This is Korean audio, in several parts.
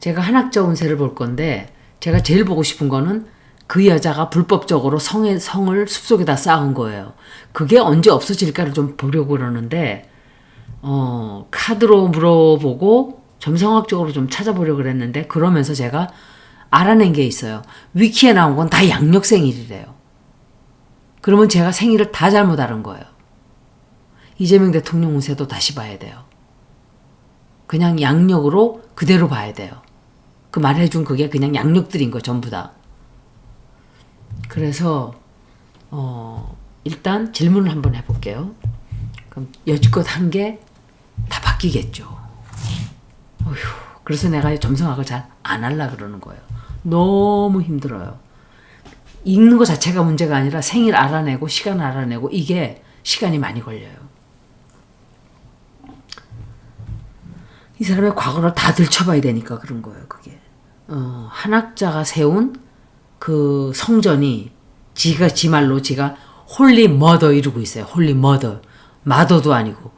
제가 한학자 운세를 볼 건데 제가 제일 보고 싶은 거는 그 여자가 불법적으로 성을 숲속에다 쌓은 거예요. 그게 언제 없어질까를 좀 보려고 그러는데 카드로 물어보고 점성학적으로 좀 찾아보려고 그랬는데 그러면서 제가 알아낸 게 있어요. 위키에 나온 건 다 양력 생일이래요. 그러면 제가 생일을 다 잘못 알은 거예요. 이재명 대통령 운세도 다시 봐야 돼요. 그냥 양력으로 그대로 봐야 돼요. 그 말해준 그게 그냥 양력들인 거 전부 다. 그래서 일단 질문을 한번 해볼게요. 그럼 여지껏 한 게 다 바뀌겠죠. 어휴, 그래서 내가 점성학을 잘 안 하려고 그러는 거예요. 너무 힘들어요. 읽는 것 자체가 문제가 아니라 생일 알아내고 시간 알아내고 이게 시간이 많이 걸려요. 이 사람의 과거를 다 들춰봐야 되니까 그런 거예요. 그게 한학자가 세운 그 성전이 지 말로 지가 홀리 머더 이루고 있어요. 홀리 머더. 마더도 아니고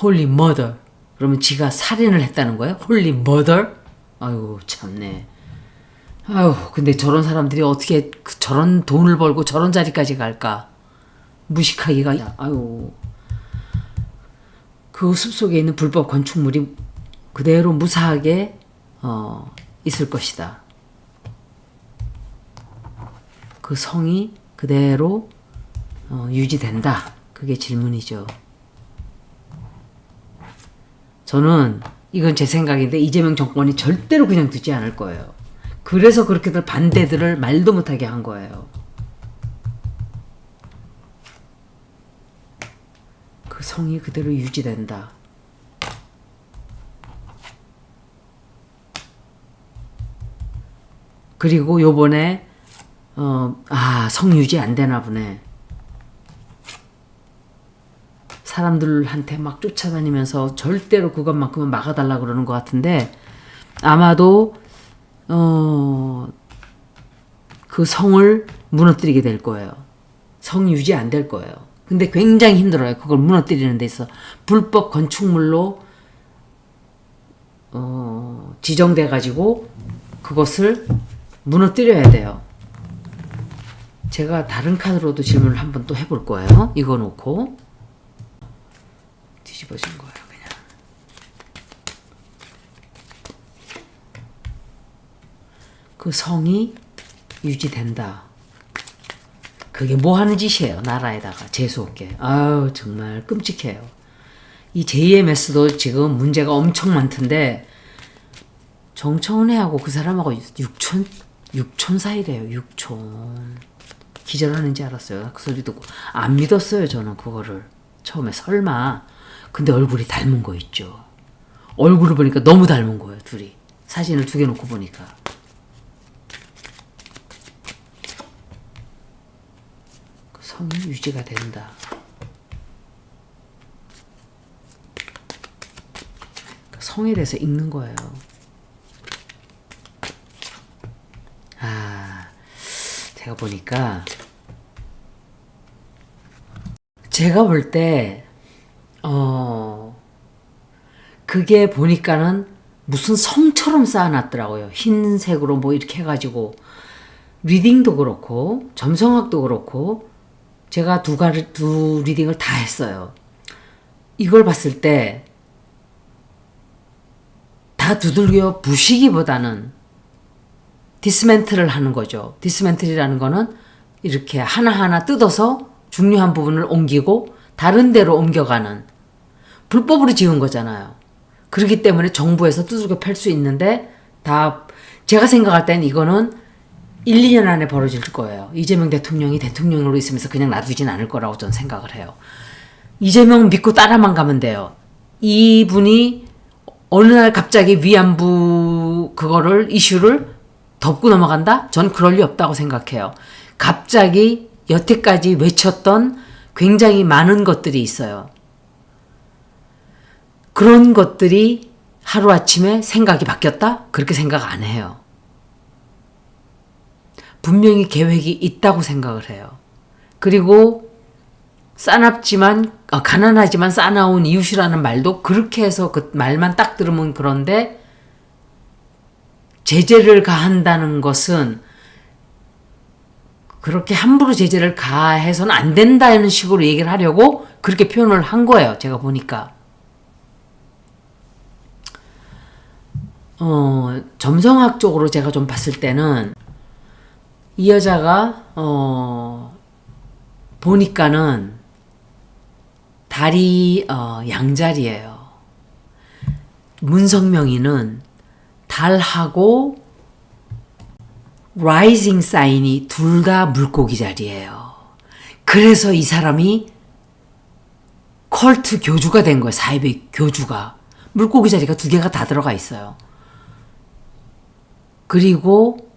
홀리 머더. 그러면 지가 살인을 했다는 거예요? 홀리 머더? 아유 참네. 아유 근데 저런 사람들이 어떻게 저런 돈을 벌고 저런 자리까지 갈까? 무식하기가. 아유 그 숲속에 있는 불법 건축물이 그대로 무사하게 있을 것이다. 그 성이 그대로 유지된다. 그게 질문이죠. 저는 이건 제 생각인데 이재명 정권이 절대로 그냥 두지 않을 거예요. 그래서 그렇게들 반대들을 말도 못하게 한 거예요. 그 성이 그대로 유지된다. 그리고 요번에 성 유지 안 되나 보네. 사람들한테 막 쫓아다니면서 절대로 그것만큼은 막아달라 그러는 것 같은데 아마도 그 성을 무너뜨리게 될 거예요. 성 유지 안 될 거예요. 근데 굉장히 힘들어요. 그걸 무너뜨리는 데 있어. 불법 건축물로 지정돼 가지고 그것을 무너뜨려야 돼요. 제가 다른 카드로도 질문을 한번 또 해볼 거예요. 이거 놓고 뒤집어진 거예요. 그냥 그 성이 유지된다. 그게 뭐 하는 짓이에요. 나라에다가 재수없게. 아유 정말 끔찍해요. 이 JMS도 지금 문제가 엄청 많던데 정청래하고 그 사람하고 6촌 사이래요. 6촌. 기절하는지 알았어요. 그 소리 듣고 안 믿었어요. 저는 그거를 처음에 설마. 근데 얼굴이 닮은 거 있죠. 얼굴을 보니까 너무 닮은 거예요. 둘이. 사진을 두 개 놓고 보니까. 그 성이 유지가 된다. 성에 대해서 읽는 거예요. 제가 보니까 제가 볼 때 그게 보니까는 무슨 성처럼 쌓아놨더라고요. 흰색으로 뭐 이렇게 해가지고 리딩도 그렇고 점성학도 그렇고 제가 두 리딩을 다 했어요. 이걸 봤을 때 다 두들겨 부시기보다는 디스멘틀을 하는 거죠. 디스멘틀이라는 거는 이렇게 하나하나 뜯어서 중요한 부분을 옮기고 다른 데로 옮겨가는 불법으로 지은 거잖아요. 그렇기 때문에 정부에서 두들겨 팰 수 있는데 다 제가 생각할 땐 이거는 1, 2년 안에 벌어질 거예요. 이재명 대통령이 대통령으로 있으면서 그냥 놔두진 않을 거라고 저는 생각을 해요. 이재명 믿고 따라만 가면 돼요. 이분이 어느 날 갑자기 위안부 그거를 이슈를 덮고 넘어간다? 전 그럴 리 없다고 생각해요. 갑자기 여태까지 외쳤던 굉장히 많은 것들이 있어요. 그런 것들이 하루아침에 생각이 바뀌었다? 그렇게 생각 안 해요. 분명히 계획이 있다고 생각을 해요. 그리고 가난하지만 싸나운 이웃이라는 말도 그렇게 해서 그 말만 딱 들으면 그런데 제재를 가한다는 것은 그렇게 함부로 제재를 가해서는 안 된다는 식으로 얘기를 하려고 그렇게 표현을 한 거예요. 제가 보니까. 점성학적으로 제가 좀 봤을 때는 이 여자가 보니까는 달이 양자리예요. 문성명이는 달하고 라이징 사인이 둘 다 물고기 자리예요. 그래서 이 사람이 컬트 교주가 된 거예요. 사이비 교주가. 물고기 자리가 두 개가 다 들어가 있어요. 그리고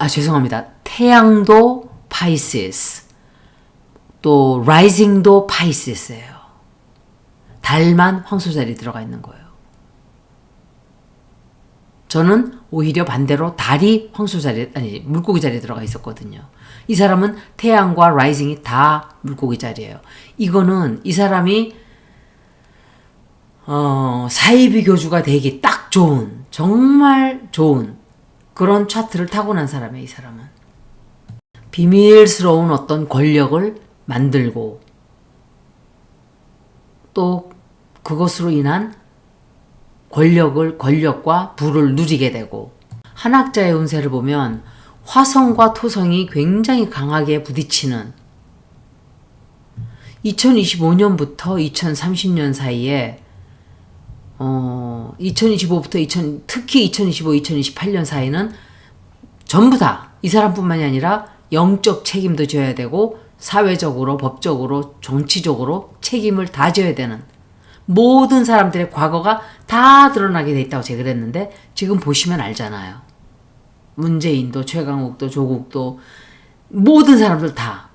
죄송합니다. 태양도 파이시스, 또 라이징도 파이시스예요. 달만 황소 자리에 들어가 있는 거예요. 저는 오히려 반대로 달이 황소 자리에, 물고기 자리에 들어가 있었거든요. 이 사람은 태양과 라이징이 다 물고기 자리예요. 이거는 이 사람이 사이비 교주가 되기 딱 좋은, 정말 좋은 그런 차트를 타고난 사람이에요. 이 사람은 비밀스러운 어떤 권력을 만들고 또 그것으로 인한 권력과 부를 누리게 되고, 한학자의 운세를 보면 화성과 토성이 굉장히 강하게 부딪히는 2025년부터 2030년 사이에 2025부터 특히 2025, 2028년 사이는 전부 다 이 사람뿐만이 아니라 영적 책임도 져야 되고 사회적으로, 법적으로, 정치적으로 책임을 다 져야 되는 모든 사람들의 과거가 다 드러나게 돼 있다고 제가 그랬는데 지금 보시면 알잖아요. 문재인도 최강욱도 조국도 모든 사람들 다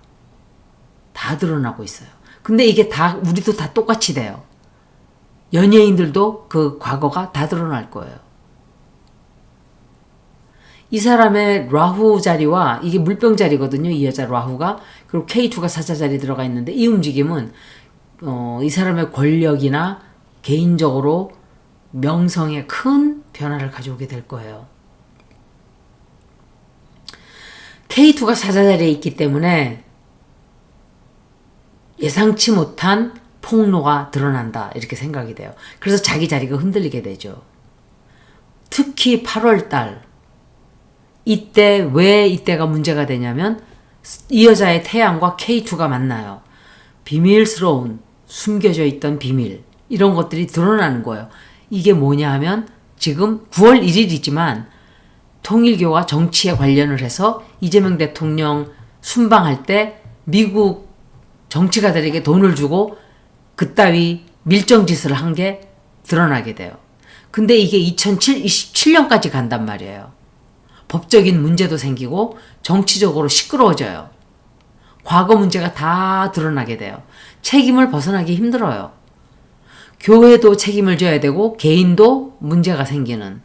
드러나고 있어요. 근데 이게 다 우리도 다 똑같이 돼요. 연예인들도 그 과거가 다 드러날 거예요. 이 사람의 라후 자리와 이게 물병 자리거든요. 이 여자 라후가. 그리고 K2가 사자 자리에 들어가 있는데 이 움직임은 이 사람의 권력이나 개인적으로 명성에 큰 변화를 가져오게 될 거예요. K2가 사자 자리에 있기 때문에 예상치 못한 폭로가 드러난다 이렇게 생각이 돼요. 그래서 자기 자리가 흔들리게 되죠. 특히 8월달 이때 왜 이때가 문제가 되냐면 이 여자의 태양과 K2가 만나요. 비밀스러운 숨겨져 있던 비밀 이런 것들이 드러나는 거예요. 이게 뭐냐 하면 지금 9월 1일이지만 통일교와 정치에 관련을 해서 이재명 대통령 순방할 때 미국 정치가들에게 돈을 주고 그따위 밀정짓을 한 게 드러나게 돼요. 근데 이게 2027년까지 간단 말이에요. 법적인 문제도 생기고 정치적으로 시끄러워져요. 과거 문제가 다 드러나게 돼요. 책임을 벗어나기 힘들어요. 교회도 책임을 져야 되고 개인도 문제가 생기는,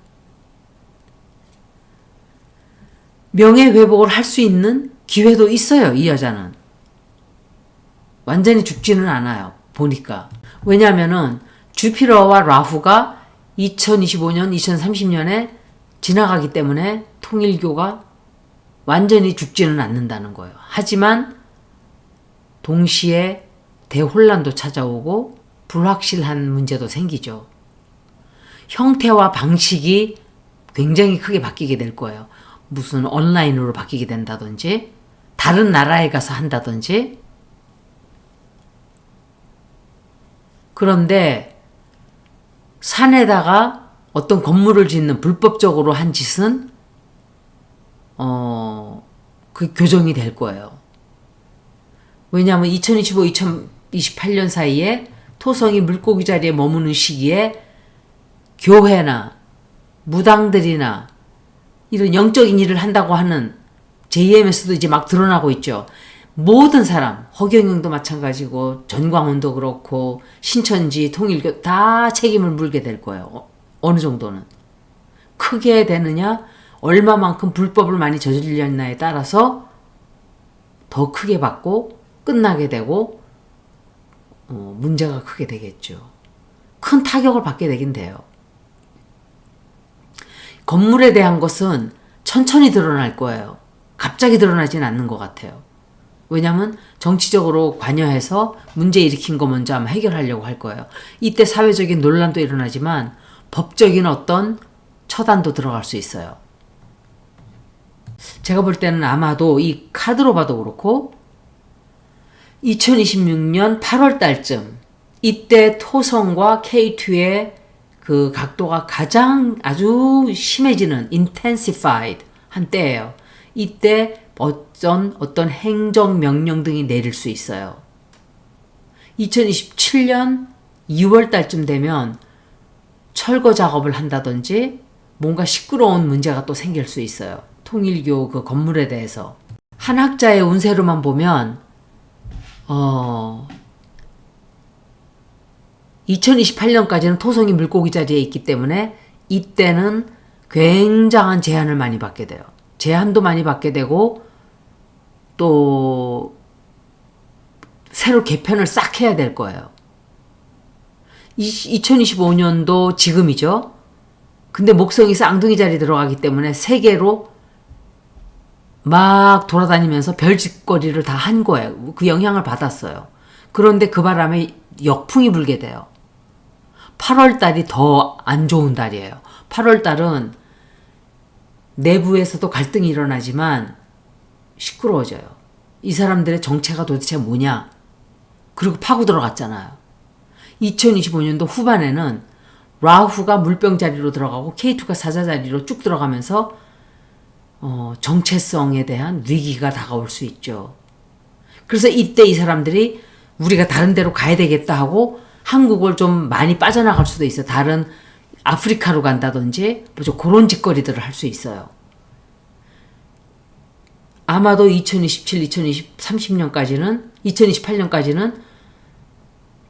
명예회복을 할 수 있는 기회도 있어요. 이 여자는 완전히 죽지는 않아요. 보니까. 왜냐하면은 주피터와 라후가 2025년, 2030년에 지나가기 때문에 통일교가 완전히 죽지는 않는다는 거예요. 하지만 동시에 대혼란도 찾아오고 불확실한 문제도 생기죠. 형태와 방식이 굉장히 크게 바뀌게 될 거예요. 무슨 온라인으로 바뀌게 된다든지 다른 나라에 가서 한다든지. 그런데 산에다가 어떤 건물을 짓는 불법적으로 한 짓은 그 교정이 될 거예요. 왜냐하면 2025, 2028년 사이에 토성이 물고기 자리에 머무는 시기에 교회나 무당들이나 이런 영적인 일을 한다고 하는 JMS도 이제 막 드러나고 있죠. 모든 사람, 허경영도 마찬가지고 전광훈도 그렇고 신천지, 통일교 다 책임을 물게 될 거예요. 어느 정도는. 크게 되느냐, 얼마만큼 불법을 많이 저질렀나에 따라서 더 크게 받고 끝나게 되고 문제가 크게 되겠죠. 큰 타격을 받게 되긴 돼요. 건물에 대한 것은 천천히 드러날 거예요. 갑자기 드러나진 않는 것 같아요. 왜냐하면 정치적으로 관여해서 문제 일으킨 거 먼저 아마 해결하려고 할 거예요. 이때 사회적인 논란도 일어나지만 법적인 어떤 처단도 들어갈 수 있어요. 제가 볼 때는 아마도 이 카드로 봐도 그렇고 2026년 8월 달쯤 이때 토성과 K2의 그 각도가 가장 아주 심해지는 intensified 한 때예요. 이때 어떤 행정명령 등이 내릴 수 있어요. 2027년 2월 달쯤 되면 철거 작업을 한다든지 뭔가 시끄러운 문제가 또 생길 수 있어요. 통일교 그 건물에 대해서. 한 학자의 운세로만 보면 2028년까지는 토성이 물고기 자리에 있기 때문에 이때는 굉장한 제한을 많이 받게 돼요. 제한도 많이 받게 되고 또 새로 개편을 싹 해야 될 거예요. 2025년도 지금이죠. 근데 목성이 쌍둥이 자리 들어가기 때문에 세계로 막 돌아다니면서 별짓거리를 다 한 거예요. 그 영향을 받았어요. 그런데 그 바람에 역풍이 불게 돼요. 8월 달이 더 안 좋은 달이에요. 8월 달은 내부에서도 갈등이 일어나지만 시끄러워져요. 이 사람들의 정체가 도대체 뭐냐? 그리고 파고 들어갔잖아요. 2025년도 후반에는 라후가 물병 자리로 들어가고 K2가 사자 자리로 쭉 들어가면서 정체성에 대한 위기가 다가올 수 있죠. 그래서 이때 이 사람들이 우리가 다른 데로 가야 되겠다 하고 한국을 좀 많이 빠져나갈 수도 있어요. 다른 아프리카로 간다든지 뭐죠, 그런 짓거리들을 할 수 있어요. 아마도 2027, 30년까지는 2028년까지는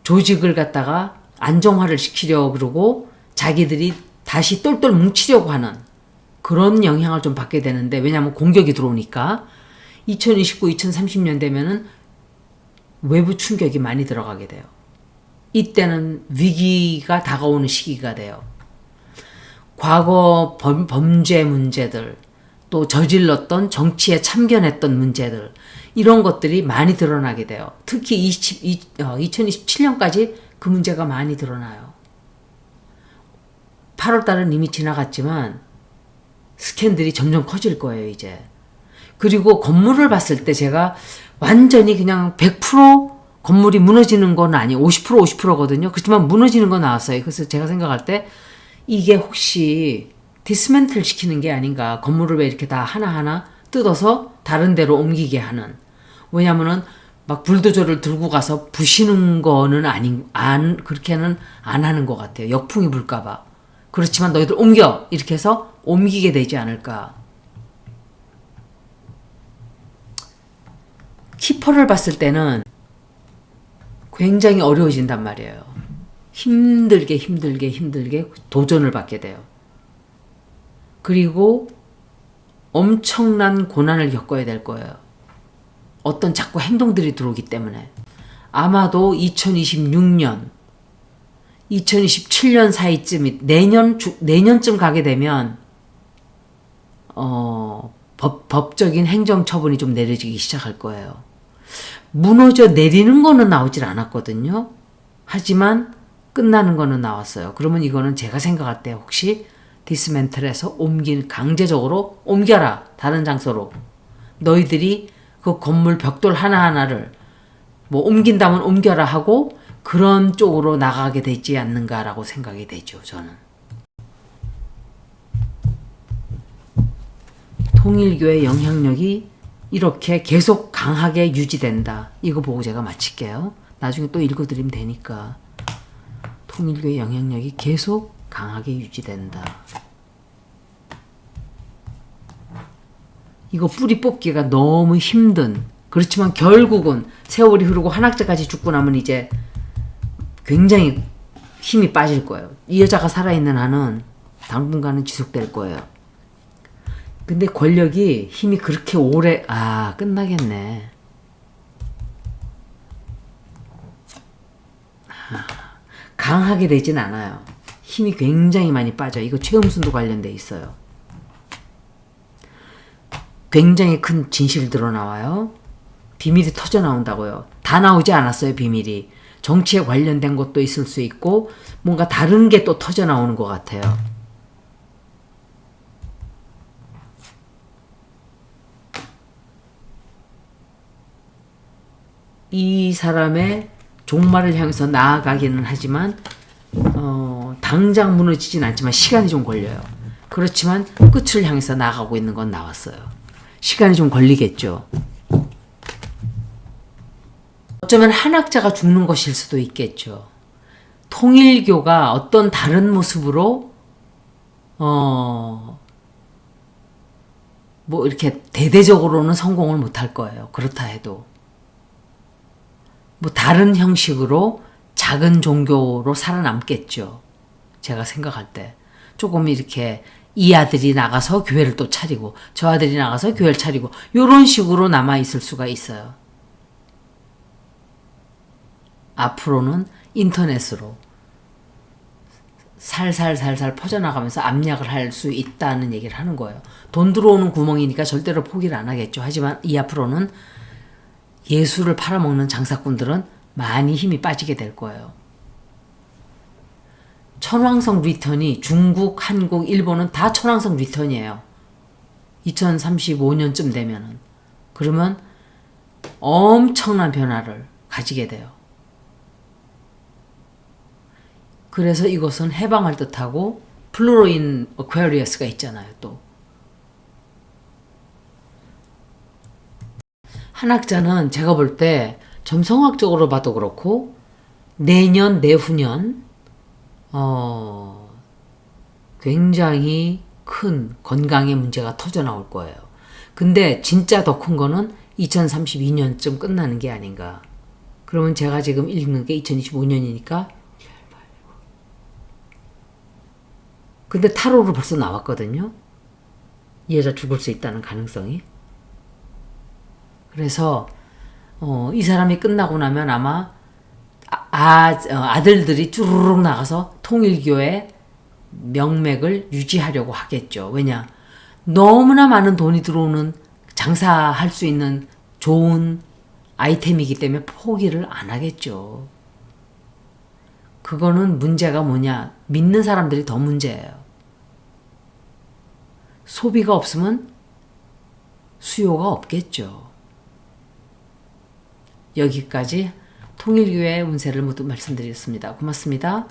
조직을 갖다가 안정화를 시키려고 그러고 자기들이 다시 똘똘 뭉치려고 하는 그런 영향을 좀 받게 되는데, 왜냐하면 공격이 들어오니까 2029, 2030년 되면은 외부 충격이 많이 들어가게 돼요. 이때는 위기가 다가오는 시기가 돼요. 과거 범죄 문제들, 또 저질렀던 정치에 참견했던 문제들, 이런 것들이 많이 드러나게 돼요. 특히 2027년까지 그 문제가 많이 드러나요. 8월달은 이미 지나갔지만 스캔들이 점점 커질 거예요, 이제. 그리고 건물을 봤을 때 제가 완전히 그냥 100% 건물이 무너지는 건 아니에요. 50% 50%거든요. 그렇지만 무너지는 건 나왔어요. 그래서 제가 생각할 때 이게 혹시 디스멘틀 시키는 게 아닌가. 건물을 왜 이렇게 다 하나하나 뜯어서 다른 데로 옮기게 하는. 왜냐면은 막 불도저를 들고 가서 부시는 거는 그렇게는 안 하는 것 같아요. 역풍이 불까봐. 그렇지만 너희들 옮겨! 이렇게 해서 옮기게 되지 않을까. 키퍼를 봤을 때는 굉장히 어려워진단 말이에요. 힘들게 도전을 받게 돼요. 그리고 엄청난 고난을 겪어야 될 거예요. 어떤 자꾸 행동들이 들어오기 때문에. 아마도 2026년, 2027년 사이쯤, 내년쯤 가게 되면, 법적인 행정처분이 좀 내려지기 시작할 거예요. 무너져 내리는 거는 나오질 않았거든요. 하지만 끝나는 거는 나왔어요. 그러면 이거는 제가 생각할 때 혹시 디스멘틀에서 강제적으로 옮겨라. 다른 장소로. 너희들이 그 건물 벽돌 하나하나를 뭐 옮긴다면 옮겨라 하고 그런 쪽으로 나가게 되지 않는가라고 생각이 되죠, 저는. 통일교의 영향력이 이렇게 계속 강하게 유지된다. 이거 보고 제가 마칠게요. 나중에 또 읽어드리면 되니까. 통일교의 영향력이 계속 강하게 유지된다. 이거 뿌리 뽑기가 너무 힘든, 그렇지만 결국은 세월이 흐르고 한 학자까지 죽고 나면 이제 굉장히 힘이 빠질 거예요. 이 여자가 살아있는 한은 당분간은 지속될 거예요. 근데 권력이 힘이 그렇게 오래 끝나겠네. 강하게 되진 않아요. 힘이 굉장히 많이 빠져. 이거 최음순도 관련돼 있어요. 굉장히 큰 진실이 드러나와요. 비밀이 터져 나온다고요. 다 나오지 않았어요, 비밀이. 정치에 관련된 것도 있을 수 있고 뭔가 다른 게 또 터져 나오는 것 같아요. 이 사람의 종말을 향해서 나아가기는 하지만 당장 무너지진 않지만 시간이 좀 걸려요. 그렇지만 끝을 향해서 나아가고 있는 건 나왔어요. 시간이 좀 걸리겠죠. 어쩌면 한학자가 죽는 것일 수도 있겠죠. 통일교가 어떤 다른 모습으로 뭐 이렇게 대대적으로는 성공을 못할 거예요. 그렇다 해도 뭐 다른 형식으로 작은 종교로 살아남겠죠. 제가 생각할 때 조금 이렇게 이 아들이 나가서 교회를 또 차리고 저 아들이 나가서 교회를 차리고 이런 식으로 남아 있을 수가 있어요. 앞으로는 인터넷으로 살살살살 퍼져나가면서 압력을 할 수 있다는 얘기를 하는 거예요. 돈 들어오는 구멍이니까 절대로 포기를 안 하겠죠. 하지만 이 앞으로는 예수를 팔아먹는 장사꾼들은 많이 힘이 빠지게 될 거예요. 천왕성 리턴이 중국, 한국, 일본은 다 천왕성 리턴이에요. 2035년쯤 되면은. 그러면 엄청난 변화를 가지게 돼요. 그래서 이것은 해방을 뜻하고 플루로인 어퀘리어스가 있잖아요. 또 한학자는 제가 볼 때 점성학적으로 봐도 그렇고 내년 내후년 굉장히 큰 건강의 문제가 터져 나올 거예요. 근데 진짜 더 큰 거는 2032년쯤 끝나는 게 아닌가. 그러면 제가 지금 읽는 게 2025년이니까 근데 타로로 벌써 나왔거든요. 이 여자 죽을 수 있다는 가능성이. 그래서 이 사람이 끝나고 나면 아마 아들들이 쭈르륵 나가서 통일교의 명맥을 유지하려고 하겠죠. 왜냐? 너무나 많은 돈이 들어오는 장사할 수 있는 좋은 아이템이기 때문에 포기를 안 하겠죠. 그거는 문제가 뭐냐? 믿는 사람들이 더 문제예요. 소비가 없으면 수요가 없겠죠. 여기까지 통일교회 운세를 모두 말씀드렸습니다. 고맙습니다.